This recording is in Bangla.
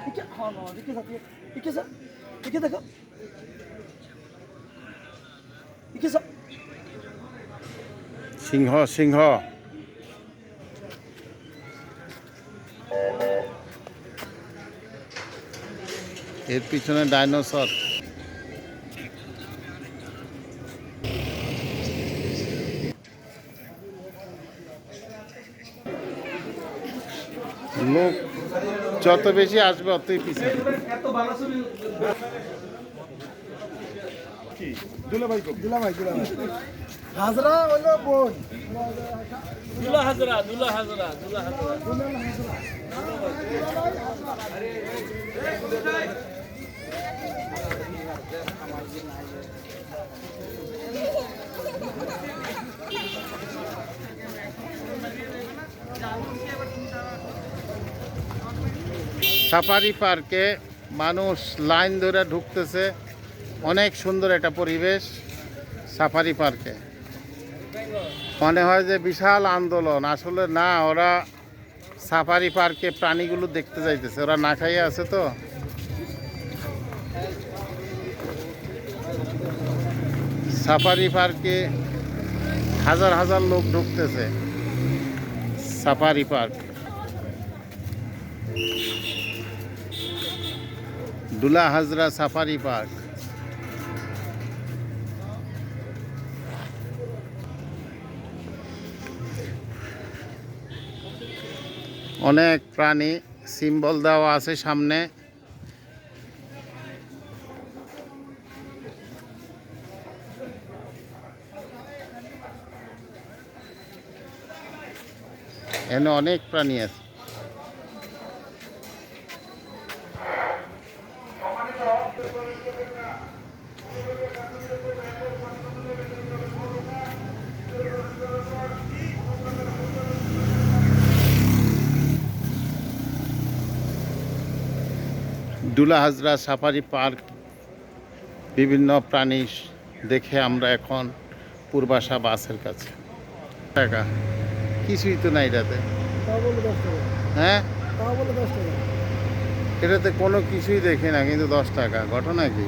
हाँ ना देखिए साथी देखिए सर देखिए देखो देखिए सर সিংহ সিংহ এর পিছনে ডাইনোসর। লোক যত বেশি আসবে অতই পিছনে। দুলা ভাই হাজরা হলো বোন দুলা হাজরা দুলা হাজরা দুলা হাজরা সাফারি পার্কে মানুষ লাইন ধরে ঢুকতেছে। অনেক সুন্দর একটা পরিবেশ সাফারি পার্কে। মনে হয় যে বিশাল আন্দোলন, আসলে না, ওরা সাফারি পার্কে প্রাণীগুলো দেখতে যাইতেছে। ওরা না খাইয়ে আছে তো। সাফারি পার্কে হাজার হাজার লোক ঢুকতেছে। সাফারি পার্ক দুলা হাজরা সাফারি পার্ক। অনেক প্রাণী সিম্বল দেওয়া আছে সামনে। এখানে অনেক প্রাণী আছে। দুলা হাজরা সাফারি পার্ক বিভিন্ন প্রাণী দেখে আমরা এখন পূর্বাশা বাসের কাছে। টাকা কিছুই তো নাই এটাতে। হ্যাঁ, এটাতে কোনো কিছুই দেখি না, কিন্তু 10 টাকা। ঘটনা কি?